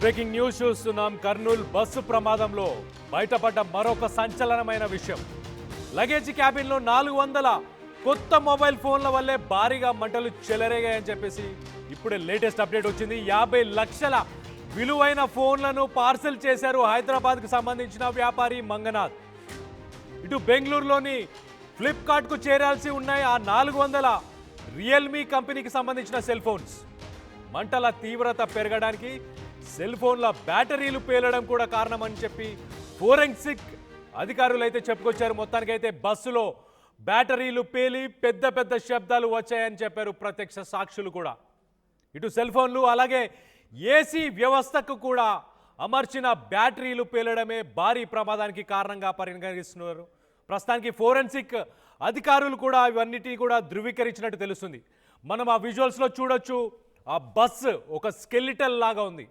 Breaking news చూస్తున్నాం. Kurnool bus ప్రమాదంలో బయటపడ్డ మరొక సంచలనమైన విషయం. లగేజ్ క్యాబిన్లో 400 కొత్త మొబైల్ ఫోన్ల వల్లే భారీగా మంటలు చెలరేగాయని చెప్పేసి ఇప్పుడే లేటెస్ట్ అప్డేట్ వచ్చింది. 50 లక్షల విలువైన ఫోన్లను పార్సల్ చేశారు హైదరాబాద్కు సంబంధించిన వ్యాపారి మంగనాథ్. ఇటు బెంగళూరులోని ఫ్లిప్కార్ట్కు చేరాల్సి ఉన్నాయి ఆ 400 రియల్మీ కంపెనీకి సంబంధించిన సెల్ ఫోన్స్. మంటల తీవ్రత పెరగడానికి సెల్ ఫోన్ల బ్యాటరీలు పేలడం కూడా కారణమని చెప్పి ఫోరెన్సిక్ అధికారులు అయితే చెప్పుకొచ్చారు. మొత్తానికైతే బస్సులో బ్యాటరీలు పేలి పెద్ద పెద్ద శబ్దాలు వచ్చాయని చెప్పారు ప్రత్యక్ష సాక్షులు కూడా. ఇటు సెల్ ఫోన్లు అలాగే ఏసీ వ్యవస్థకు కూడా అమర్చిన బ్యాటరీలు పేలడమే భారీ ప్రమాదానికి కారణంగా పరిగణిస్తున్నారు. ప్రస్తుతానికి ఫోరెన్సిక్ అధికారులు కూడా ఇవన్నిటినీ కూడా ధృవీకరించినట్టు తెలుస్తుంది. మనం ఆ విజువల్స్లో చూడొచ్చు. ఆ బస్సు ఒక స్కెలిటల్ లాగా ఉంది.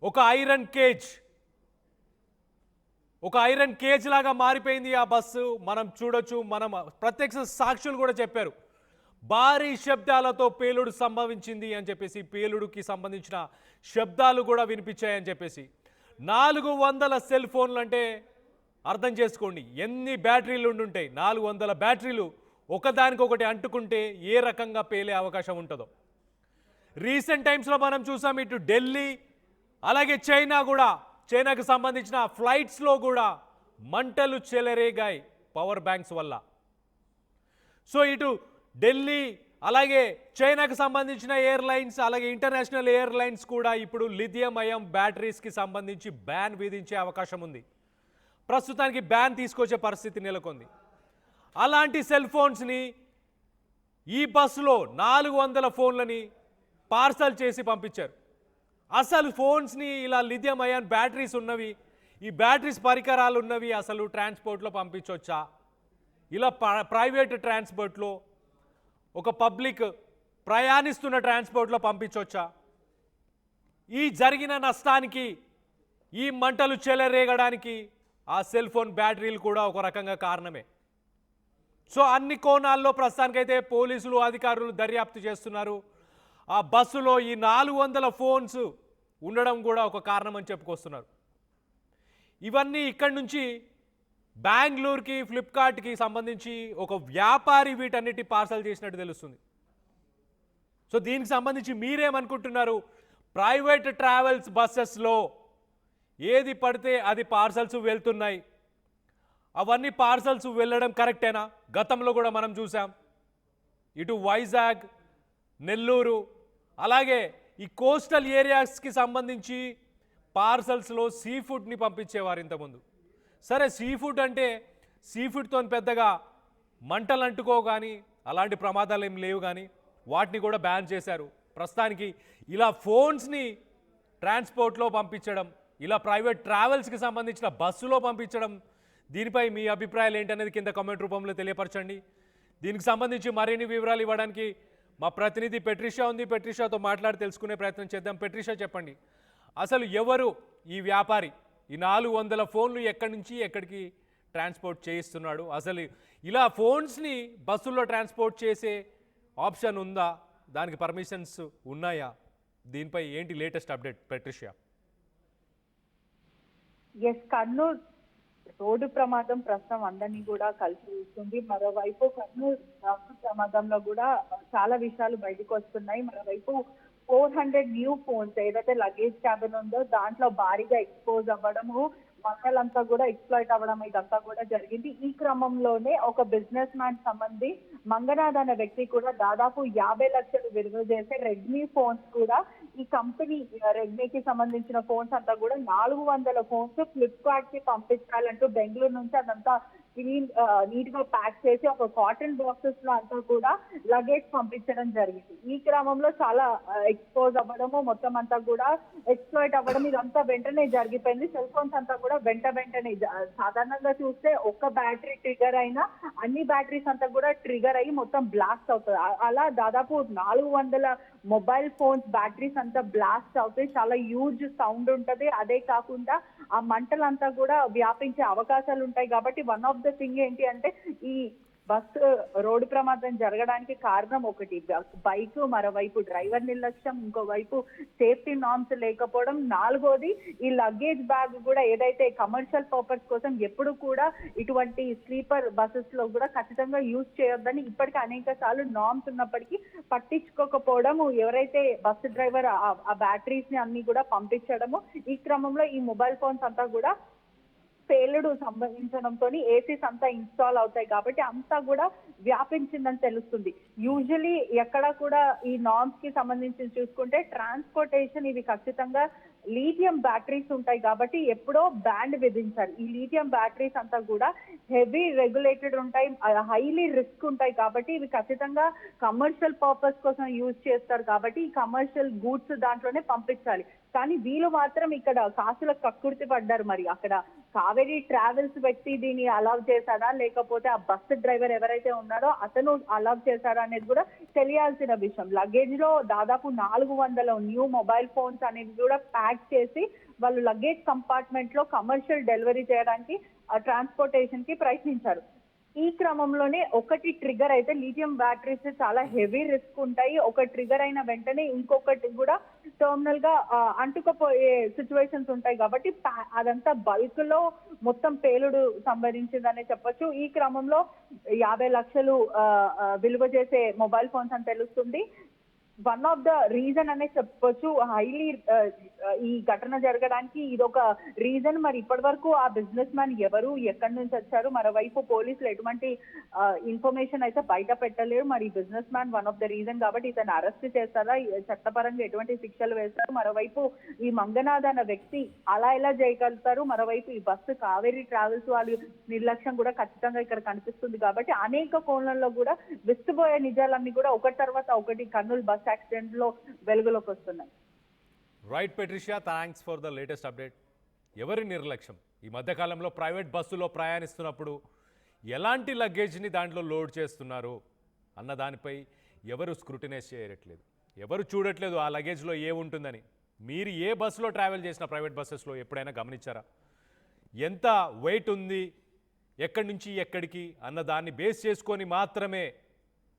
ఒక ఐరన్ కేజ్ లాగా మారిపోయింది ఆ బస్సు. మనం చూడొచ్చు. మనం ప్రత్యక్ష సాక్షులు కూడా చెప్పారు భారీ శబ్దాలతో పేలుడు సంభవించింది అని చెప్పేసి, పేలుడుకి సంబంధించిన శబ్దాలు కూడా వినిపించాయని చెప్పేసి. 400 సెల్ ఫోన్లు అంటే అర్థం చేసుకోండి ఎన్ని బ్యాటరీలు ఉండుంటాయి. 400 బ్యాటరీలు ఒకదానికొకటి అంటుకుంటే ఏ రకంగా పేలే అవకాశం ఉంటుందో. రీసెంట్ టైమ్స్లో మనం చూసాం ఇటు ఢిల్లీ అలాగే చైనాకు సంబంధించిన ఫ్లైట్స్లో కూడా మంటలు చెలరేగాయి పవర్ బ్యాంక్స్ వల్ల. సో ఇటు ఢిల్లీ అలాగే చైనాకు సంబంధించిన ఎయిర్లైన్స్ అలాగే ఇంటర్నేషనల్ ఎయిర్లైన్స్ కూడా ఇప్పుడు లిథియం అయాన్ బ్యాటరీస్కి సంబంధించి బ్యాన్ విధించే అవకాశం ఉంది. ప్రస్తుతానికి బ్యాన్ తీసుకొచ్చే పరిస్థితి నెలకొంది. అలాంటి సెల్ ఫోన్స్ని ఈ బస్సులో 400 ఫోన్లని పార్సల్ చేసి పంపించారు. అసలు ఫోన్స్ని ఇలా లిథియం అయాన్ బ్యాటరీస్ ఉన్నవి, ఈ బ్యాటరీస్ పరికరాలు ఉన్నవి అసలు ట్రాన్స్పోర్ట్లో పంపించవచ్చా? ఇలా ప్రైవేట్ ట్రాన్స్పోర్ట్లో ఒక పబ్లిక్ ప్రయాణిస్తున్న ట్రాన్స్పోర్ట్లో పంపించవచ్చా? ఈ జరిగిన నష్టానికి ఈ మంటలు చెలరేగడానికి ఆ సెల్ ఫోన్ బ్యాటరీలు కూడా ఒక రకంగా కారణమే. సో అన్ని కోణాల్లో ప్రస్తుతానికైతే పోలీసులు అధికారులు దర్యాప్తు చేస్తున్నారు. ఆ బస్సులో ఈ 400 ఫోన్స్ ఉండడం కూడా ఒక కారణం అని చెప్పుకొస్తున్నారు. ఇవన్నీ ఇక్కడి నుంచి బెంగళూరుకి ఫ్లిప్కార్ట్కి సంబంధించి ఒక వ్యాపారి వీటన్నిటి పార్సల్ చేసినట్టు తెలుస్తుంది. సో దీనికి సంబంధించి మీరేమనుకుంటున్నారు? ప్రైవేట్ ట్రావెల్స్ బస్సెస్లో ఏది పడితే అది పార్సల్స్ వెళ్తున్నాయి. అవన్నీ పార్సల్స్ వెళ్ళడం కరెక్టేనా? గతంలో కూడా మనం చూసాం ఇటు వైజాగ్, నెల్లూరు అలాగే ఈ కోస్టల్ ఏరియాస్కి సంబంధించి పార్సల్స్లో సీ ఫుడ్ని పంపించేవారు ఇంతకుముందు. సరే సీ ఫుడ్ అంటే సీ ఫుడ్తో పెద్దగా మంటలు అంటుకో కానీ అలాంటి ప్రమాదాలు ఏం లేవు, కానీ వాటిని కూడా బ్యాన్ చేశారు. ప్రస్తుతానికి ఇలా ఫోన్స్ని ట్రాన్స్పోర్ట్లో పంపించడం, ఇలా ప్రైవేట్ ట్రావెల్స్కి సంబంధించిన బస్సులో పంపించడం, దీనిపై మీ అభిప్రాయాలు ఏంటనేది కింద కామెంట్ రూపంలో తెలియపరచండి. దీనికి సంబంధించి మరిన్ని వివరాలు ఇవ్వడానికి మా ప్రతినిధి పెట్రిషా ఉంది. పెట్రిషాతో మాట్లాడి తెలుసుకునే ప్రయత్నం చేద్దాం. పెట్రిషా చెప్పండి, అసలు ఎవరు ఈ వ్యాపారి? ఈ 400 ఫోన్లు ఎక్కడి నుంచి ఎక్కడికి ట్రాన్స్పోర్ట్ చేయిస్తున్నాడు? అసలు ఇలా ఫోన్స్ని బస్సుల్లో ట్రాన్స్పోర్ట్ చేసే ఆప్షన్ ఉందా? దానికి పర్మిషన్స్ ఉన్నాయా? దీనిపై ఏంటి లేటెస్ట్ అప్డేట్ పెట్రిషా? కర్నూలు రోడ్డు ప్రమాదం ప్రస్తుతం అందరినీ కూడా కలిసి వస్తుంది. మరోవైపు కర్నూలు బస్సు ప్రమాదంలో కూడా చాలా విషయాలు బయటకు వస్తున్నాయి. మరోవైపు 400 న్యూ ఫోన్స్ ఏదైతే లగేజ్ క్యాబిన్ ఉందో దాంట్లో భారీగా ఎక్స్పోజ్ అవ్వడము, మంటలంతా కూడా ఎక్స్ప్లాయిట్ అవ్వడం ఇదంతా కూడా జరిగింది. ఈ క్రమంలోనే ఒక బిజినెస్ మ్యాన్ సంబంధి మంగనాథ్ అనే వ్యక్తి కూడా దాదాపు 50 లక్షలు విలువ చేసే రెడ్మీ ఫోన్స్ కూడా ఈ కంపెనీ రెడ్మీకి సంబంధించిన ఫోన్స్ అంతా కూడా 400 ఫోన్స్ ఫ్లిప్కార్ట్ కి పంపించాలంటూ బెంగళూరు నుంచి అదంతా నీట్ గా ప్యాక్ చేసి ఒక కాటన్ బాక్సెస్ లో అంతా కూడా లగేజ్ పంపించడం జరిగింది. ఈ క్రమంలో చాలా ఎక్స్పోజ్ అవ్వడము, మొత్తం అంతా కూడా ఎక్స్ప్లాయిట్ అవ్వడం ఇదంతా వెంటనే జరిగిపోయింది. సెల్ ఫోన్స్ అంతా కూడా వెంటనే సాధారణంగా చూస్తే ఒక్క బ్యాటరీ ట్రిగర్ అయినా అన్ని బ్యాటరీస్ అంతా కూడా ట్రిగర్ అయ్యి మొత్తం బ్లాస్ట్ అవుతుంది. అలా దాదాపు 400 మొబైల్ ఫోన్స్ బ్యాటరీస్ అంతా బ్లాస్ట్ అవుతాయి. చాలా హ్యూజ్ సౌండ్ ఉంటది. అదే కాకుండా ఆ మంటలంతా కూడా వ్యాపించే అవకాశాలు ఉంటాయి. కాబట్టి వన్ ఆఫ్ ద థింగ్ ఏంటి అంటే ఈ బస్సు రోడ్డు ప్రమాదం జరగడానికి కారణం ఒకటి, బైక్, మరోవైపు డ్రైవర్ నిర్లక్ష్యం, ఇంకోవైపు సేఫ్టీ నార్మ్స్ లేకపోవడం, నాలుగోది ఈ లగేజ్ బ్యాగ్ కూడా ఏదైతే కమర్షియల్ పర్పస్ కోసం ఎప్పుడు కూడా ఇటువంటి స్లీపర్ బస్సెస్ లో కూడా ఖచ్చితంగా యూజ్ చేయొద్దని ఇప్పటికీ అనేక సార్లు నార్మ్స్ ఉన్నప్పటికీ పట్టించుకోకపోవడం, ఎవరైతే బస్సు డ్రైవర్ ఆ బ్యాటరీస్ ని అన్ని కూడా పంపించడము, ఈ క్రమంలో ఈ మొబైల్ ఫోన్స్ అంతా కూడా పేలుడు సంభవించడంతో ఏసీస్ అంతా ఇన్స్టాల్ అవుతాయి కాబట్టి అంతా కూడా వ్యాపించిందని తెలుస్తుంది. యూజువలీ ఎక్కడ కూడా ఈ నార్మ్స్ కి సంబంధించి చూసుకుంటే ట్రాన్స్పోర్టేషన్ ఇవి ఖచ్చితంగా లీథియం బ్యాటరీస్ ఉంటాయి కాబట్టి ఎప్పుడో బ్యాండ్ విధించారు. ఈ లీథియం బ్యాటరీస్ అంతా కూడా హెవీ రెగ్యులేటెడ్ ఉంటాయి, హైలీ రిస్క్ ఉంటాయి కాబట్టి ఇవి ఖచ్చితంగా కమర్షియల్ పర్పస్ కోసం యూజ్ చేస్తారు కాబట్టి ఈ కమర్షియల్ గూడ్స్ దాంట్లోనే పంపించాలి. కానీ వీళ్ళు మాత్రం ఇక్కడ కాసుల కక్కుర్తి పడ్డారు. మరి అక్కడ కావేరీ ట్రావెల్స్ వ్యక్తి దీన్ని అలౌ చేశాడా లేకపోతే ఆ బస్సు డ్రైవర్ ఎవరైతే ఉన్నారో అతను అలౌ చేశాడా అనేది కూడా తెలియాల్సిన విషయం. లగేజ్ లో దాదాపు 400 న్యూ మొబైల్ ఫోన్స్ అనేవి కూడా ప్యాక్ చేసి వాళ్ళు లగేజ్ కంపార్ట్మెంట్ లో కమర్షియల్ డెలివరీ చేయడానికి ట్రాన్స్పోర్టేషన్ కి ప్రయత్నించారు. ఈ క్రమంలోనే ఒకటి ట్రిగర్ అయితే లీథియం బ్యాటరీస్ చాలా హెవీ రిస్క్ ఉంటాయి. ఒక ట్రిగర్ అయిన వెంటనే ఇంకొకటి కూడా టర్మినల్ గా అంటుకుపోయే సిచ్యువేషన్స్ ఉంటాయి కాబట్టి అదంతా బల్క్ లో మొత్తం పేలుడు సంభవించిందనే చెప్పొచ్చు. ఈ క్రమంలో 50 లక్షలు విలువ చేసే మొబైల్ ఫోన్స్ అని తెలుస్తుంది. వన్ ఆఫ్ ద రీజన్ అనే చెప్పొచ్చు హైలీ ఈ ఘటన జరగడానికి ఇదొక రీజన్. మరి ఇప్పటి వరకు ఆ బిజినెస్ మ్యాన్ ఎవరు, ఎక్కడి నుంచి వచ్చారు, మరోవైపు పోలీసులు ఎటువంటి ఇన్ఫర్మేషన్ అయితే బయట పెట్టలేరు. మరి business man one of the reason కాబట్టి ఇతను అరెస్ట్ చేస్తారా, చట్టపరంగా ఎటువంటి శిక్షలు వేస్తారు, మరోవైపు ఈ మంగనాథ్ అన్న వ్యక్తి అలా ఎలా చేయగలుగుతారు, మరోవైపు ఈ బస్సు కావేరీ ట్రావెల్స్ వాళ్ళు నిర్లక్ష్యం కూడా ఖచ్చితంగా ఇక్కడ కనిపిస్తుంది. కాబట్టి అనేక కోణంలో కూడా విస్తుపోయే నిజాలన్నీ కూడా ఒకటి తర్వాత ఒకటి కర్నూలు బస్ యాక్సిడెంట్ లో వెలుగులోకి వస్తున్నాయి. Right Patricia, thanks for the latest update. ఎవరి నిర్లక్ష్యం? ఈ మధ్యకాలంలో ప్రైవేట్ బస్సులో ప్రయాణిస్తున్నప్పుడు ఎలాంటి లగేజ్ని దాంట్లో లోడ్ చేస్తున్నారు అన్న దానిపై ఎవరు స్క్రూటినైజ్ చేయట్లేదు, ఎవరు చూడట్లేదు ఆ లగేజ్లో ఏముంటుందని. మీరు ఏ బస్సులో ట్రావెల్ చేసిన ప్రైవేట్ బస్సెస్లో ఎప్పుడైనా గమనించారా? ఎంత వెయిట్ ఉంది, ఎక్కడి నుంచి ఎక్కడికి అన్న దాన్ని బేస్ చేసుకొని మాత్రమే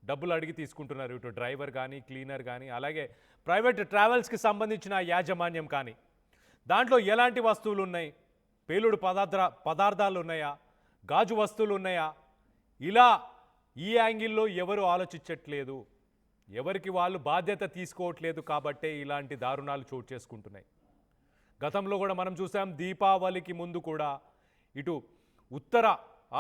డబ్బులు అడిగి తీసుకుంటున్నారు ఇటు డ్రైవర్ కానీ, క్లీనర్ కానీ, అలాగే ప్రైవేట్ ట్రావెల్స్కి సంబంధించిన యాజమాన్యం కానీ. దాంట్లో ఎలాంటి వస్తువులు ఉన్నాయి, పేలుడు పదార్థాలు ఉన్నాయా, గాజు వస్తువులు ఉన్నాయా, ఇలా ఈ యాంగిల్లో ఎవరు ఆలోచించట్లేదు, ఎవరికి వాళ్ళు బాధ్యత తీసుకోవట్లేదు కాబట్టే ఇలాంటి దారుణాలు చోటు చేసుకుంటున్నాయి. గతంలో కూడా మనం చూసాం, దీపావళికి ముందు కూడా ఇటు ఉత్తర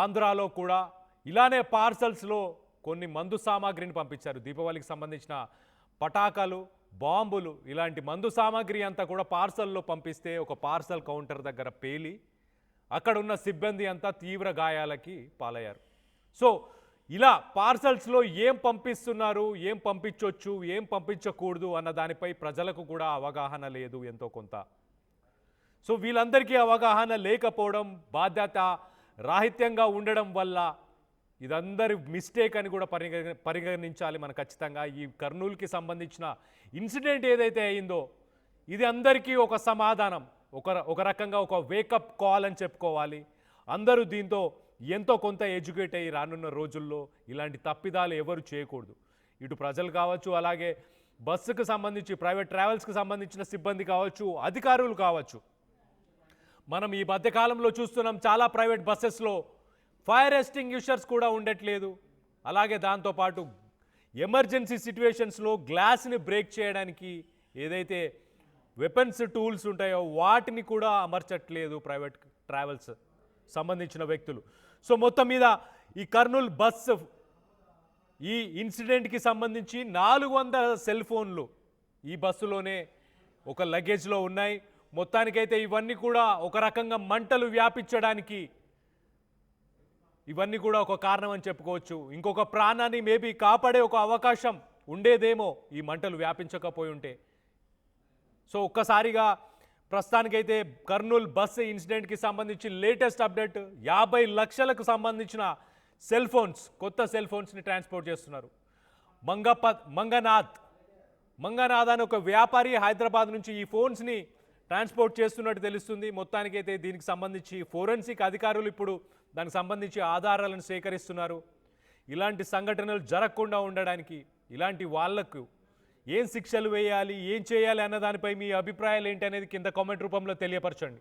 ఆంధ్రాలో కూడా ఇలానే పార్సల్స్లో కొన్ని మందు సామాగ్రిని పంపించారు. దీపావళికి సంబంధించిన పటాకాలు, బాంబులు, ఇలాంటి మందు సామాగ్రి అంతా కూడా పార్సల్లో పంపిస్తే ఒక పార్సల్ కౌంటర్ దగ్గర పేలి అక్కడ ఉన్న సిబ్బంది అంతా తీవ్ర గాయాలకి పాలయ్యారు. సో ఇలా పార్సల్స్లో ఏం పంపిస్తున్నారు, ఏం పంపించవచ్చు, ఏం పంపించకూడదు అన్న దానిపై ప్రజలకు కూడా అవగాహన లేదు ఎంతో కొంత. సో వీళ్ళందరికీ అవగాహన లేకపోవడం, బాధ్యత రాహిత్యంగా ఉండడం వల్ల ఇదందరి మిస్టేక్ అని కూడా పరిగణించాలి మనం ఖచ్చితంగా. ఈ కర్నూలుకి సంబంధించిన ఇన్సిడెంట్ ఏదైతే అయిందో ఇది అందరికీ ఒక సమాధానం, ఒక రకంగా ఒక వేకప్ కాల్ అని చెప్పుకోవాలి. అందరూ దీంతో ఎంతో కొంత ఎడ్యుకేట్ అయ్యి రానున్న రోజుల్లో ఇలాంటి తప్పిదాలు ఎవరు చేయకూడదు. ఇటు ప్రజలు కావచ్చు, అలాగే బస్సుకు సంబంధించి ప్రైవేట్ ట్రావెల్స్కి సంబంధించిన సిబ్బంది కావచ్చు, అధికారులు కావచ్చు. మనం ఈ మధ్యకాలంలో చూస్తున్నాం చాలా ప్రైవేట్ బస్సెస్లో ఫైర్ ఎక్స్టింగ్విషర్స్ కూడా ఉండట్లేదు. అలాగే దాంతోపాటు ఎమర్జెన్సీ సిచ్యువేషన్స్లో గ్లాస్ని బ్రేక్ చేయడానికి ఏదైతే వెపన్స్ టూల్స్ ఉంటాయో వాటిని కూడా అమర్చట్లేదు ప్రైవేట్ ట్రావెల్స్ సంబంధించిన వ్యక్తులు. సో మొత్తం మీద ఈ కర్నూలు బస్సు ఈ ఇన్సిడెంట్కి సంబంధించి 400 సెల్ ఫోన్లు ఈ బస్సులోనే ఒక లగేజ్లో ఉన్నాయి. మొత్తానికైతే ఇవన్నీ కూడా ఒక రకంగా మంటలు వ్యాపించడానికి ఇవన్నీ కూడా ఒక కారణం అని చెప్పుకోవచ్చు. ఇంకొక ప్రాణాన్ని మేబీ కాపాడే ఒక అవకాశం ఉండేదేమో ఈ మంటలు వ్యాపించకపోయి ఉంటే. సో ఒక్కసారిగా ప్రస్తుతానికైతే కర్నూలు బస్సు ఇన్సిడెంట్కి సంబంధించి లేటెస్ట్ అప్డేట్, 50 లక్షలకు సంబంధించిన సెల్ ఫోన్స్, కొత్త సెల్ ఫోన్స్ని ట్రాన్స్పోర్ట్ చేస్తున్నారు. మంగనాథ్ అని ఒక వ్యాపారి హైదరాబాద్ నుంచి ఈ ఫోన్స్ని ట్రాన్స్పోర్ట్ చేస్తున్నట్టు తెలుస్తుంది. మొత్తానికైతే దీనికి సంబంధించి ఫోరెన్సిక్ అధికారులు ఇప్పుడు దానికి సంబంధించి ఆధారాలను సేకరిస్తున్నారు. ఇలాంటి సంఘటనలు జరగకుండా ఉండడానికి ఇలాంటి వాళ్లకు ఏం శిక్షలు వేయాలి, ఏం చేయాలి అన్న దానిపై మీ అభిప్రాయాలు ఏంటి అనేది కింద కామెంట్ రూపంలో తెలియపరచండి.